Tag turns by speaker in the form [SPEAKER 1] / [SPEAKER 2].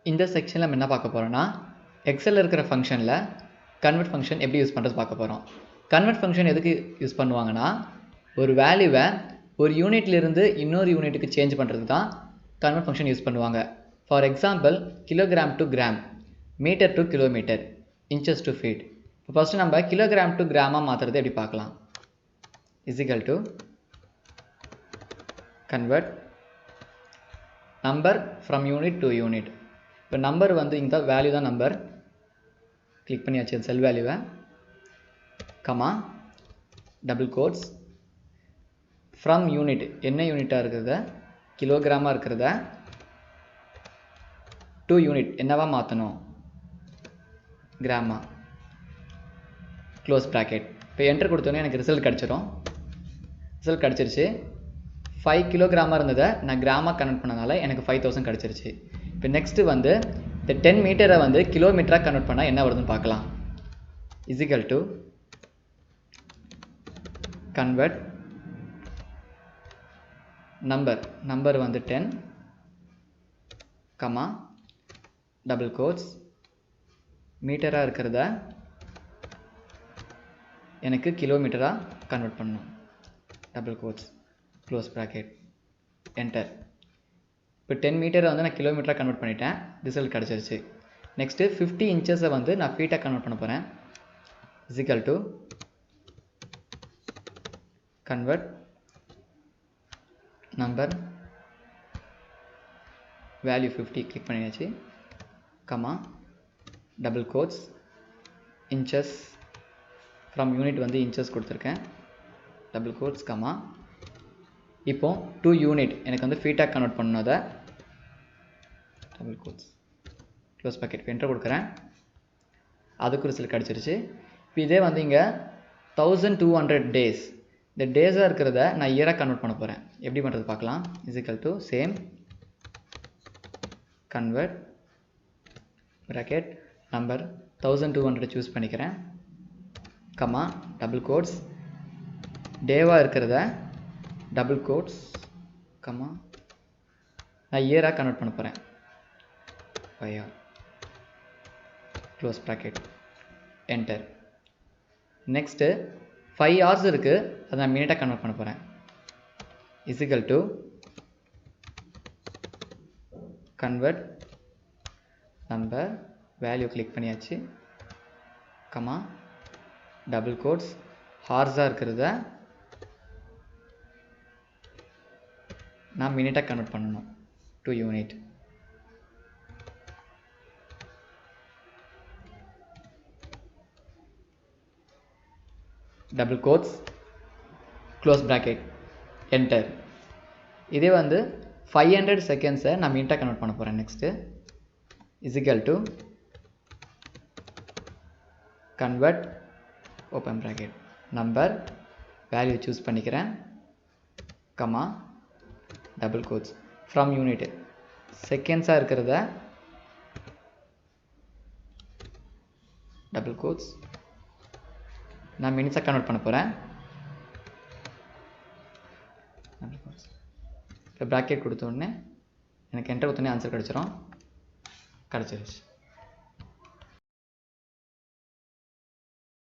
[SPEAKER 1] இந்த செக்ஷனில் நம்ம என்ன பார்க்க போகிறோம்னா எக்ஸலில் இருக்கிற ஃபங்க்ஷனில் கன்வெர்ட் ஃபங்க்ஷன் எப்படி யூஸ் பண்ணுறது பார்க்க போகிறோம். கன்வெர்ட் ஃபங்க்ஷன் எதுக்கு யூஸ் பண்ணுவாங்கன்னா, ஒரு வேல்யூவை ஒரு யூனிட்லேருந்து இன்னொரு யூனிட்டுக்கு சேஞ்ச் பண்ணுறதுக்கு தான் கன்வெர்ட் ஃபங்க்ஷன் யூஸ் பண்ணுவாங்க. For example, kilogram to gram, metre to kilometre, inches to feet. இப்போ ஃபஸ்ட்டு நம்ம கிலோகிராம் டு கிராமாக மாற்றுறது எப்படி பார்க்கலாம். Is to convert number from unit to unit. இப்போ நம்பர் வந்து இந்த வேல்யூ தான் நம்பர், கிளிக் பண்ணியாச்சு செல் வேல்யூவை, comma double quotes from unit, என்ன யூனிட்டாக இருக்கிறத கிலோகிராமாக இருக்கிறத டு யூனிட் என்னவா மாற்றணும், கிராமா, க்ளோஸ் ப்ராக்கெட். இப்போ என்டர் கொடுத்தோன்னே எனக்கு ரிசல்ட் கிடச்சிரும். ரிசல்ட் கிடச்சிருச்சு. 5 கிலோகிராமாக இருந்ததை நான் கிராமாக கன்வெர்ட் பண்ணனால எனக்கு 5000 கிடச்சிருச்சு. இப்போ நெக்ஸ்ட்டு வந்து இந்த 10 மீட்டரை வந்து கிலோமீட்டராக கன்வெர்ட் பண்ணால் என்ன வருதுன்னு பார்க்கலாம். இஸ் டு கன்வெர்ட் நம்பர் வந்து 10, கமா டபுள் கோட்ஸ் மீட்டராக இருக்கிறத எனக்கு கிலோமீட்டராக கன்வெர்ட் பண்ணணும், double quotes close bracket, enter. இப்போ 10 மீட்டரை வந்து நான் கிலோமீட்டராக கன்வெர்ட் பண்ணிட்டேன், ரிசல்ட் கிடச்சிருச்சு. நெக்ஸ்ட்டு 50 இன்ச்சஸை வந்து நான் ஃபீட்டாக கன்வெர்ட் பண்ண போகிறேன். Is to convert number value 50 click பண்ணியாச்சு, comma double quotes inches from unit வந்து இன்ச்சஸ் கொடுத்துருக்கேன், டபுள் கோட்ஸ், கமா இப்போ டு யூனிட் எனக்கு வந்து ஃபீட்டாக கன்வெர்ட் பண்ணதை double quotes close bracket enter கொடுக்குறேன். அதுக்கு ரிசல்ட் கிடச்சிருச்சு. இப்போ இதே வந்து இங்கே 1200 டேஸ், இந்த டேஸாக இருக்கிறத நான் இயராக கன்வெர்ட் பண்ண போகிறேன். எப்படி பண்ணுறது பார்க்கலாம். Is to same convert bracket number 1200 choose பண்ணிக்கிறேன், கமா டபுள் கோட்ஸ் டேவாக இருக்கிறத டபுள் கோட்ஸ், கமா நான் இயராக கன்வெர்ட் பண்ண போகிறேன், I R, close bracket, enter. Next 5 hours இருக்குது, அதை நான் மினிட்டாக கன்வெர்ட் பண்ண போகிறேன். Is to convert number value click பண்ணியாச்சு, கமா டபுள் கோட்ஸ் ஹார்ஸாக இருக்கிறத நான் மினிட்டாக கன்வெர்ட் பண்ணணும், to unit. Double quotes close bracket, enter. இதே வந்து 500 செகண்ட்ஸை நான் மினிட்டாக கன்வெர்ட் பண்ண போகிறேன். Next is to convert open bracket number value choose பண்ணிக்கிறேன், comma double quotes from unit செகண்ட்ஸாக இருக்கிறத டபுள் கோட்ஸ் நான் மினிட்ஸாக கன்வெர்ட் பண்ண போகிறேன். இப்போ ப்ராக்கெட் கொடுத்த உடனே எனக்கு என்டர் கொடுத்தோடனே ஆன்சர் கிடச்சிரும், கிடச்சிருச்சு.